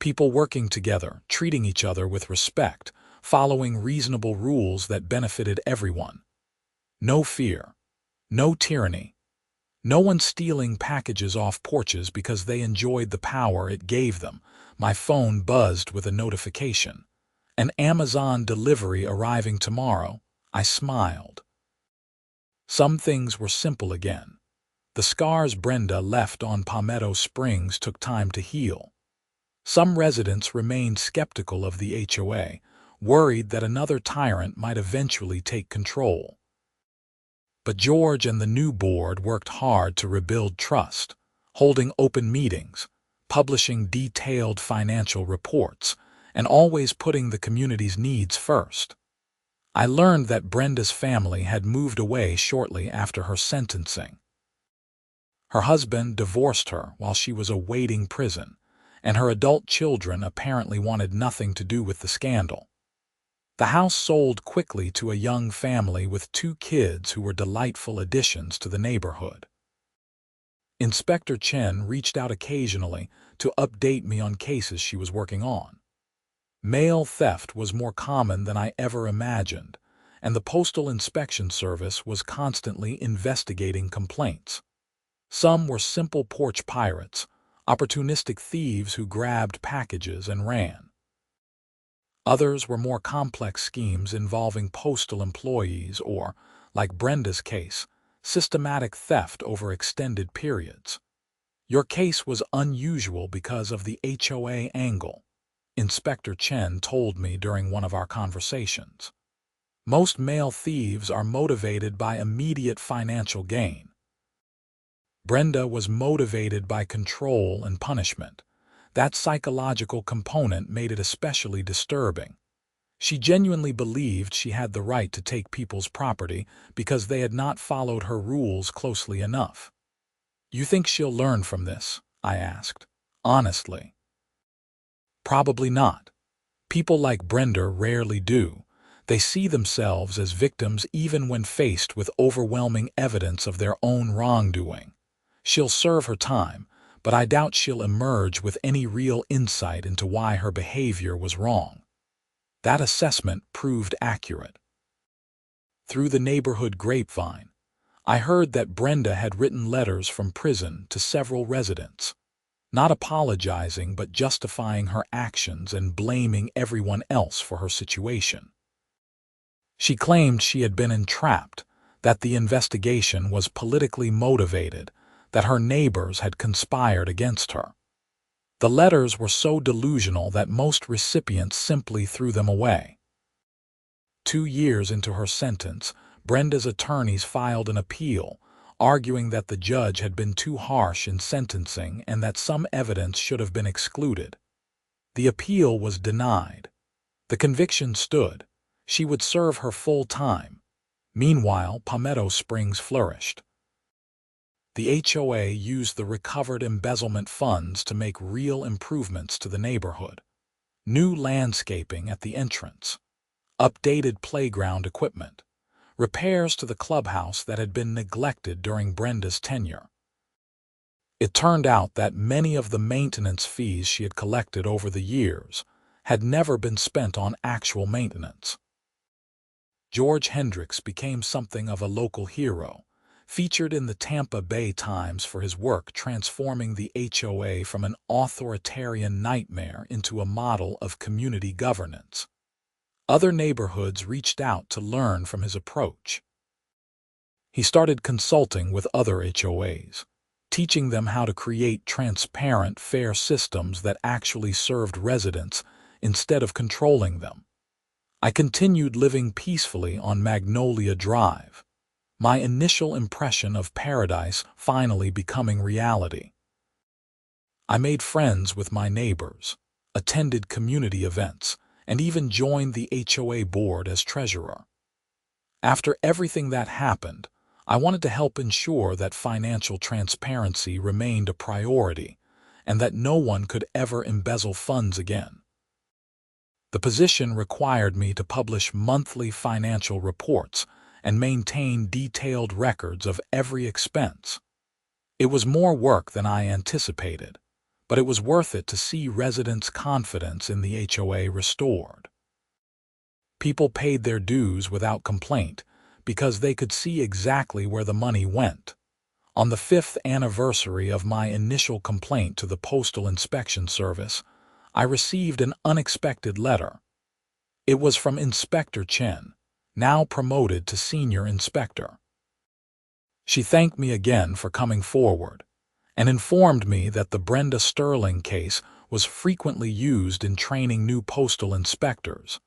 People working together, treating each other with respect, following reasonable rules that benefited everyone. No fear. No tyranny. No one stealing packages off porches because they enjoyed the power it gave them. My phone buzzed with a notification. An Amazon delivery arriving tomorrow. I smiled. Some things were simple again. The scars Brenda left on Palmetto Springs took time to heal. Some residents remained skeptical of the HOA, worried that another tyrant might eventually take control. But George and the new board worked hard to rebuild trust, holding open meetings, publishing detailed financial reports, and always putting the community's needs first. I learned that Brenda's family had moved away shortly after her sentencing. Her husband divorced her while she was awaiting prison, and her adult children apparently wanted nothing to do with the scandal. The house sold quickly to a young family with 2 kids who were delightful additions to the neighborhood. Inspector Chen reached out occasionally to update me on cases she was working on. Mail theft was more common than I ever imagined, and the Postal Inspection Service was constantly investigating complaints. Some were simple porch pirates, opportunistic thieves who grabbed packages and ran. Others were more complex schemes involving postal employees or, like Brenda's case, systematic theft over extended periods. Your case was unusual because of the HOA angle, Inspector Chen told me during one of our conversations. Most male thieves are motivated by immediate financial gain. Brenda was motivated by control and punishment. That psychological component made it especially disturbing. She genuinely believed she had the right to take people's property because they had not followed her rules closely enough. "You think she'll learn from this?" I asked. Honestly. Probably not. People like Brenda rarely do. They see themselves as victims even when faced with overwhelming evidence of their own wrongdoing. She'll serve her time, but I doubt she'll emerge with any real insight into why her behavior was wrong. That assessment proved accurate. Through the neighborhood grapevine, I heard that Brenda had written letters from prison to several residents, not apologizing but justifying her actions and blaming everyone else for her situation. She claimed she had been entrapped, that the investigation was politically motivated, that her neighbors had conspired against her. The letters were so delusional that most recipients simply threw them away. 2 years into her sentence, Brenda's attorneys filed an appeal, arguing that the judge had been too harsh in sentencing and that some evidence should have been excluded. The appeal was denied. The conviction stood. She would serve her full time. Meanwhile, Palmetto Springs flourished. The HOA used the recovered embezzlement funds to make real improvements to the neighborhood. New landscaping at the entrance, updated playground equipment, repairs to the clubhouse that had been neglected during Brenda's tenure. It turned out that many of the maintenance fees she had collected over the years had never been spent on actual maintenance. George Hendricks became something of a local hero, featured in the Tampa Bay Times for his work transforming the HOA from an authoritarian nightmare into a model of community governance. Other neighborhoods reached out to learn from his approach. He started consulting with other HOAs, teaching them how to create transparent, fair systems that actually served residents instead of controlling them. I continued living peacefully on Magnolia Drive, my initial impression of paradise finally becoming reality. I made friends with my neighbors, attended community events, and even joined the HOA board as treasurer. After everything that happened, I wanted to help ensure that financial transparency remained a priority and that no one could ever embezzle funds again. The position required me to publish monthly financial reports and maintain detailed records of every expense. It was more work than I anticipated, but it was worth it to see residents' confidence in the HOA restored. People paid their dues without complaint because they could see exactly where the money went. On the 5th anniversary of my initial complaint to the Postal Inspection Service, I received an unexpected letter. It was from Inspector Chen, now promoted to Senior Inspector. She thanked me again for coming forward and informed me that the Brenda Sterling case was frequently used in training new postal inspectors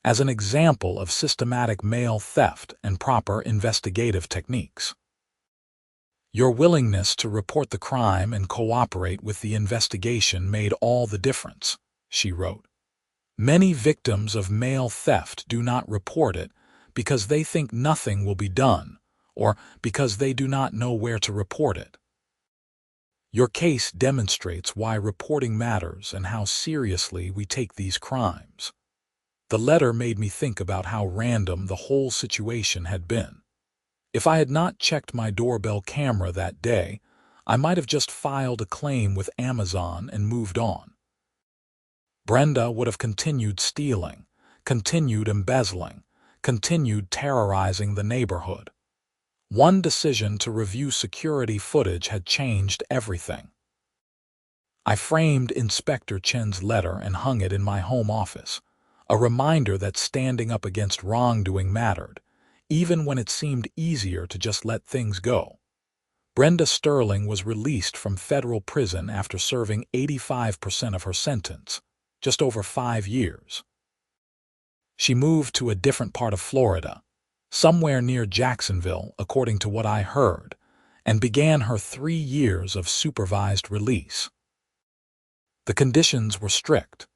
as an example of systematic mail theft and proper investigative techniques. Your willingness to report the crime and cooperate with the investigation made all the difference, she wrote. Many victims of mail theft do not report it because they think nothing will be done or because they do not know where to report it. Your case demonstrates why reporting matters and how seriously we take these crimes. The letter made me think about how random the whole situation had been. If I had not checked my doorbell camera that day, I might have just filed a claim with Amazon and moved on. Brenda would have continued stealing, continued embezzling, continued terrorizing the neighborhood. One decision to review security footage had changed everything. I framed Inspector Chen's letter and hung it in my home office, a reminder that standing up against wrongdoing mattered, even when it seemed easier to just let things go. Brenda Sterling was released from federal prison after serving 85% of her sentence, just over 5 years. She moved to a different part of Florida, somewhere near Jacksonville, according to what I heard, and began her 3 years of supervised release. The conditions were strict.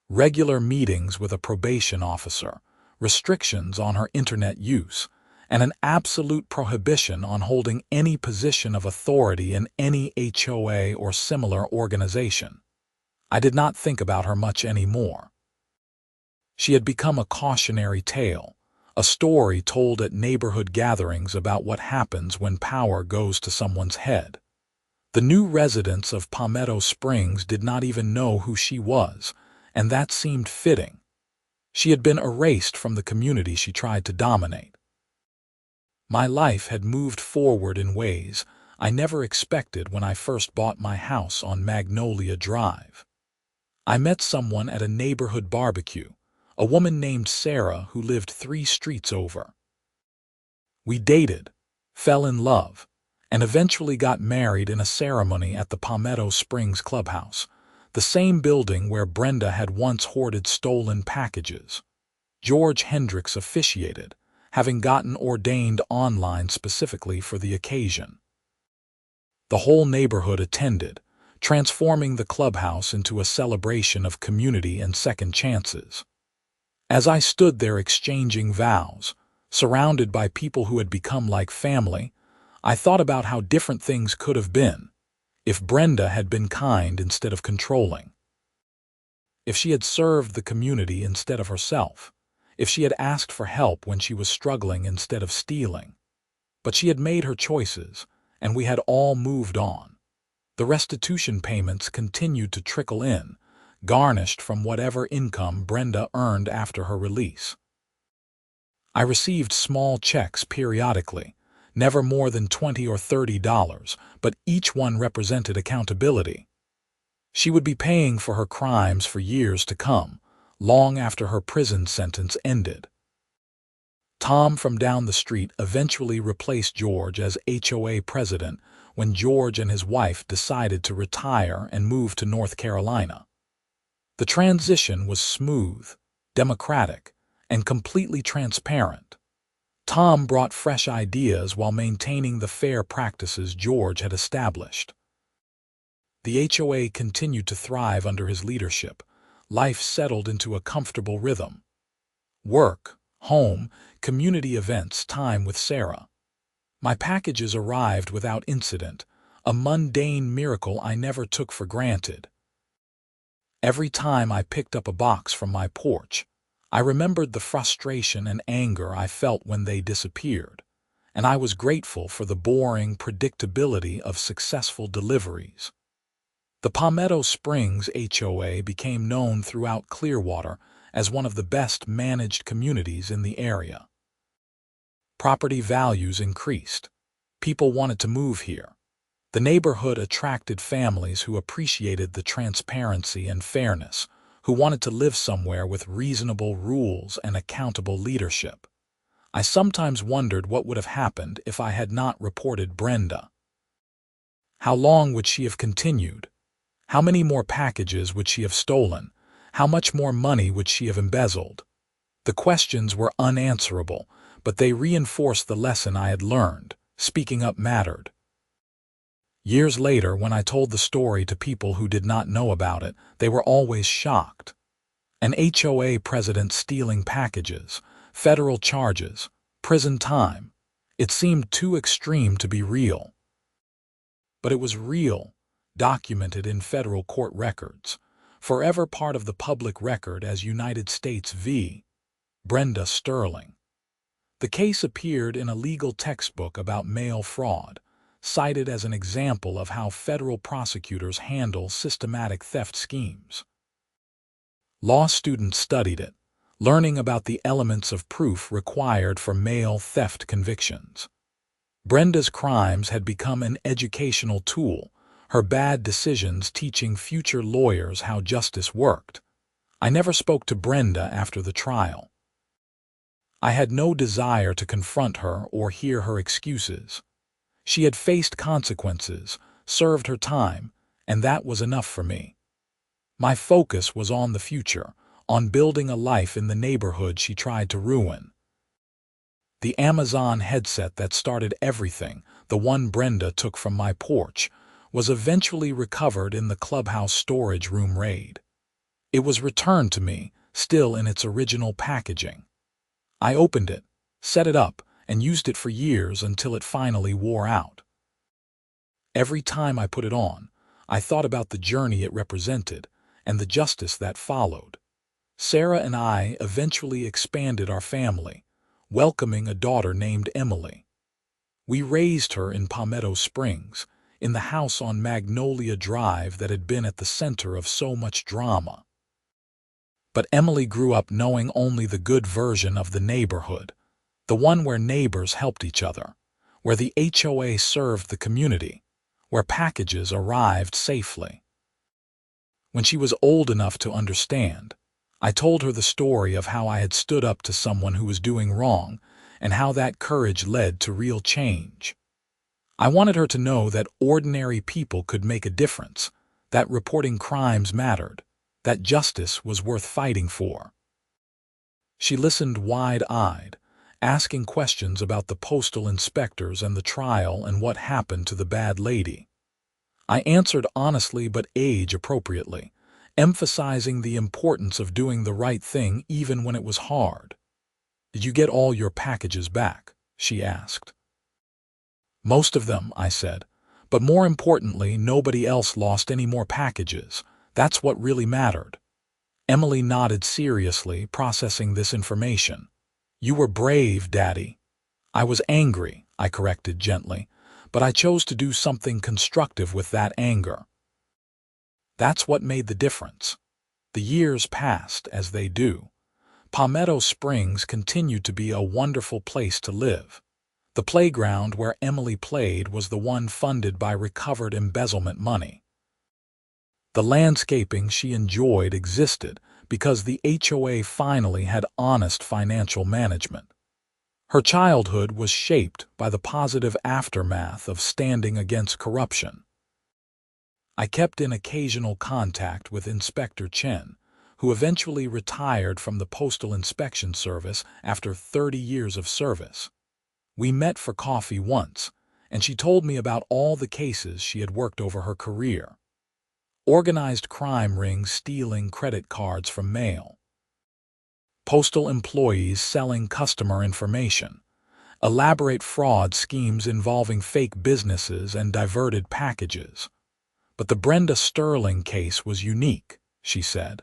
Regular meetings with a probation officer, restrictions on her internet use, and an absolute prohibition on holding any position of authority in any HOA or similar organization. I did not think about her much anymore. She had become a cautionary tale, a story told at neighborhood gatherings about what happens when power goes to someone's head. The new residents of Palmetto Springs did not even know who she was, and that seemed fitting. She had been erased from the community she tried to dominate. My life had moved forward in ways I never expected when I first bought my house on Magnolia Drive. I met someone at a neighborhood barbecue, a woman named Sarah who lived 3 streets over. We dated, fell in love, and eventually got married in a ceremony at the Palmetto Springs Clubhouse, the same building where Brenda had once hoarded stolen packages. George Hendricks officiated, having gotten ordained online specifically for the occasion. The whole neighborhood attended, transforming the clubhouse into a celebration of community and second chances. As I stood there exchanging vows, surrounded by people who had become like family, I thought about how different things could have been if Brenda had been kind instead of controlling. If she had served the community instead of herself. If she had asked for help when she was struggling instead of stealing. But she had made her choices, and we had all moved on. The restitution payments continued to trickle in, garnished from whatever income Brenda earned after her release. I received small checks periodically, never more than $20 or $30, but each one represented accountability. She would be paying for her crimes for years to come, long after her prison sentence ended. Tom from down the street eventually replaced George as HOA president when George and his wife decided to retire and move to North Carolina. The transition was smooth, democratic, and completely transparent. Tom brought fresh ideas while maintaining the fair practices George had established. The HOA continued to thrive under his leadership. Life settled into a comfortable rhythm. Work, home, community events, time with Sarah. My packages arrived without incident, a mundane miracle I never took for granted. Every time I picked up a box from my porch, I remembered the frustration and anger I felt when they disappeared, and I was grateful for the boring predictability of successful deliveries. The Palmetto Springs HOA became known throughout Clearwater as one of the best managed communities in the area. Property values increased. People wanted to move here. The neighborhood attracted families who appreciated the transparency and fairness, who wanted to live somewhere with reasonable rules and accountable leadership. I sometimes wondered what would have happened if I had not reported Brenda. How long would she have continued? How many more packages would she have stolen? How much more money would she have embezzled? The questions were unanswerable, but they reinforced the lesson I had learned. Speaking up mattered. Years later, when I told the story to people who did not know about it, they were always shocked. An HOA president stealing packages, federal charges, prison time. It seemed too extreme to be real. But it was real, documented in federal court records, forever part of the public record as United States v. Brenda Sterling. The case appeared in a legal textbook about mail fraud, cited as an example of how federal prosecutors handle systematic theft schemes. Law students studied it, learning about the elements of proof required for mail theft convictions. Brenda's crimes had become an educational tool, her bad decisions teaching future lawyers how justice worked. I never spoke to Brenda after the trial. I had no desire to confront her or hear her excuses. She had faced consequences, served her time, and that was enough for me. My focus was on the future, on building a life in the neighborhood she tried to ruin. The Amazon headset that started everything, the one Brenda took from my porch, was eventually recovered in the clubhouse storage room raid. It was returned to me, still in its original packaging. I opened it, set it up, and used it for years until it finally wore out. Every time I put it on, I thought about the journey it represented and the justice that followed. Sarah and I eventually expanded our family, welcoming a daughter named Emily. We raised her in Palmetto Springs, in the house on Magnolia Drive that had been at the center of so much drama. But Emily grew up knowing only the good version of the neighborhood, the one where neighbors helped each other, where the HOA served the community, where packages arrived safely. When she was old enough to understand, I told her the story of how I had stood up to someone who was doing wrong and how that courage led to real change. I wanted her to know that ordinary people could make a difference, that reporting crimes mattered, that justice was worth fighting for. She listened wide-eyed, asking questions about the postal inspectors and the trial and what happened to the bad lady. I answered honestly but age-appropriately, emphasizing the importance of doing the right thing even when it was hard. "Did you get all your packages back?" she asked. "Most of them," I said, "but more importantly, nobody else lost any more packages. That's what really mattered." Emily nodded seriously, processing this information. "You were brave, Daddy." "I was angry," I corrected gently, "but I chose to do something constructive with that anger." That's what made the difference. The years passed, as they do. Palmetto Springs continued to be a wonderful place to live. The playground where Emily played was the one funded by recovered embezzlement money. The landscaping she enjoyed existed because the HOA finally had honest financial management. Her childhood was shaped by the positive aftermath of standing against corruption. I kept in occasional contact with Inspector Chen, who eventually retired from the Postal Inspection Service after 30 years of service. We met for coffee once, and she told me about all the cases she had worked over her career. Organized crime rings stealing credit cards from mail, postal employees selling customer information, elaborate fraud schemes involving fake businesses and diverted packages. But the Brenda Sterling case was unique, she said.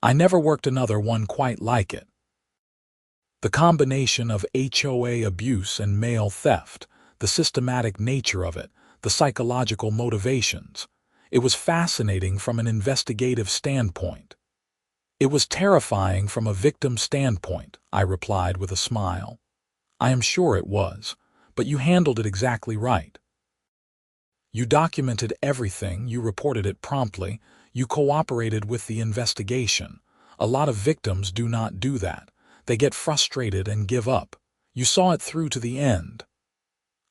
"I never worked another one quite like it." The combination of HOA abuse and mail theft, the systematic nature of it, the psychological motivations, it was fascinating from an investigative standpoint. "It was terrifying from a victim standpoint," I replied with a smile. "I am sure it was, but you handled it exactly right. You documented everything, you reported it promptly, you cooperated with the investigation. A lot of victims do not do that. They get frustrated and give up. You saw it through to the end.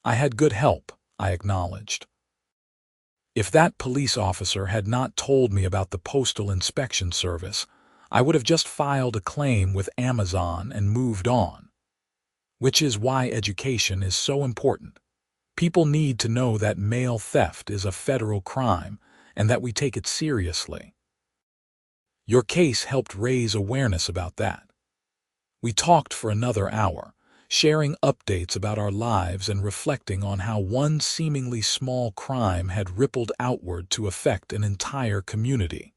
I had good help, I acknowledged. If that police officer had not told me about the Postal Inspection Service, I would have just filed a claim with Amazon and moved on. Which is why education is so important. People need to know that mail theft is a federal crime and that we take it seriously. Your case helped raise awareness about that. We talked for another hour, sharing updates about our lives and reflecting on how one seemingly small crime had rippled outward to affect an entire community.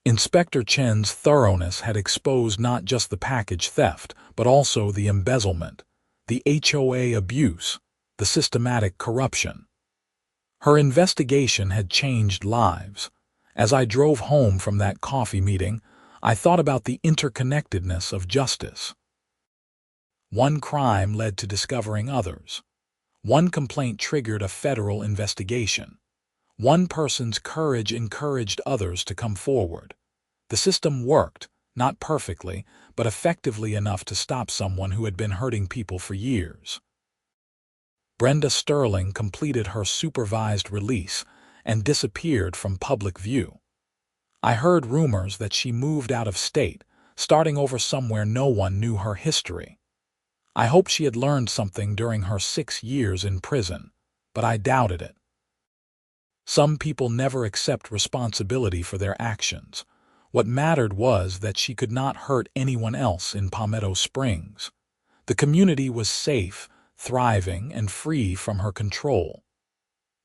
Inspector Chen's thoroughness had exposed not just the package theft, but also the embezzlement, the HOA abuse, the systematic corruption. Her investigation had changed lives. As I drove home from that coffee meeting, I thought about the interconnectedness of justice. One crime led to discovering others. One complaint triggered a federal investigation. One person's courage encouraged others to come forward. The system worked, not perfectly, but effectively enough to stop someone who had been hurting people for years. Brenda Sterling completed her supervised release and disappeared from public view. I heard rumors that she moved out of state, starting over somewhere no one knew her history. I hoped she had learned something during her 6 years in prison, but I doubted it. Some people never accept responsibility for their actions. What mattered was that she could not hurt anyone else in Palmetto Springs. The community was safe, thriving, and free from her control.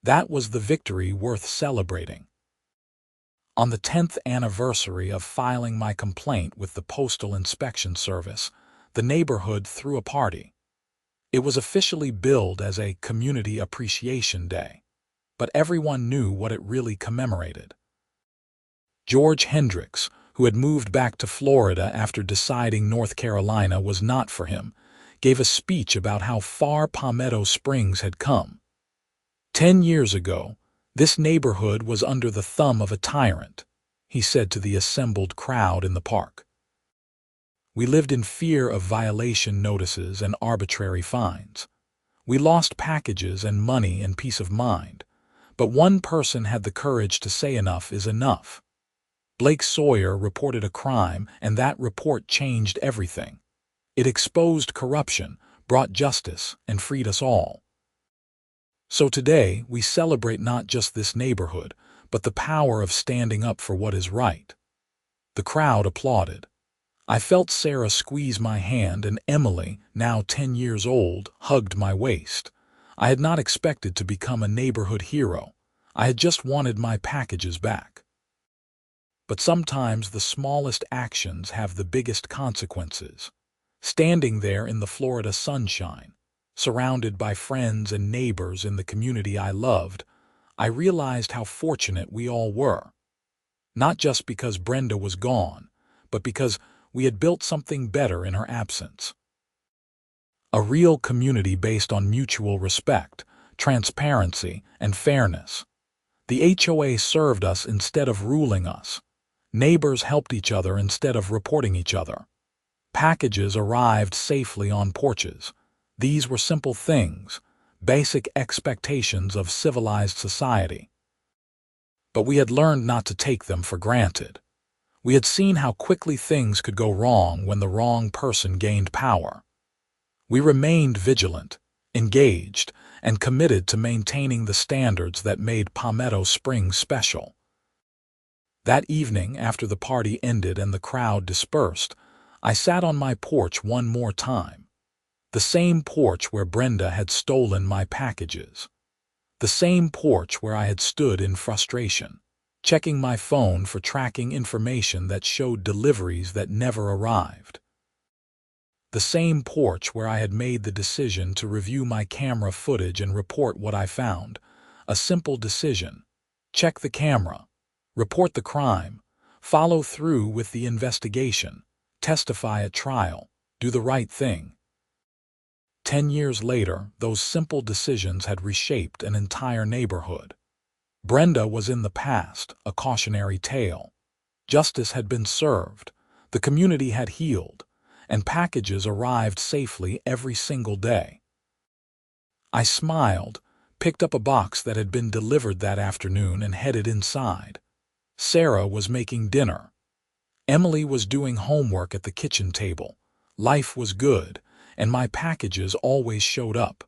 That was the victory worth celebrating. On the 10th anniversary of filing my complaint with the Postal Inspection Service, the neighborhood threw a party. It was officially billed as a Community Appreciation Day, but everyone knew what it really commemorated. George Hendricks, who had moved back to Florida after deciding North Carolina was not for him, gave a speech about how far Palmetto Springs had come. 10 years ago, this neighborhood was under the thumb of a tyrant, he said to the assembled crowd in the park. We lived in fear of violation notices and arbitrary fines. We lost packages and money and peace of mind. But one person had the courage to say enough is enough. Blake Sawyer reported a crime, and that report changed everything. It exposed corruption, brought justice, and freed us all. So today, we celebrate not just this neighborhood, but the power of standing up for what is right. The crowd applauded. I felt Sarah squeeze my hand, and Emily, now 10 years old, hugged my waist. I had not expected to become a neighborhood hero. I had just wanted my packages back. But sometimes the smallest actions have the biggest consequences. Standing there in the Florida sunshine, surrounded by friends and neighbors in the community I loved, I realized how fortunate we all were. Not just because Brenda was gone, but because we had built something better in her absence. A real community based on mutual respect, transparency, and fairness. The HOA served us instead of ruling us. Neighbors helped each other instead of reporting each other. Packages arrived safely on porches. These were simple things, basic expectations of civilized society. But we had learned not to take them for granted. We had seen how quickly things could go wrong when the wrong person gained power. We remained vigilant, engaged, and committed to maintaining the standards that made Palmetto Springs special. That evening, after the party ended and the crowd dispersed, I sat on my porch one more time. The same porch where Brenda had stolen my packages. The same porch where I had stood in frustration, checking my phone for tracking information that showed deliveries that never arrived. The same porch where I had made the decision to review my camera footage and report what I found. A simple decision. Check the camera. Report the crime. Follow through with the investigation. Testify at trial. Do the right thing. 10 years later, those simple decisions had reshaped an entire neighborhood. Brenda was in the past, a cautionary tale. Justice had been served, the community had healed, and packages arrived safely every single day. I smiled, picked up a box that had been delivered that afternoon and headed inside. Sarah was making dinner. Emily was doing homework at the kitchen table. Life was good, and my packages always showed up.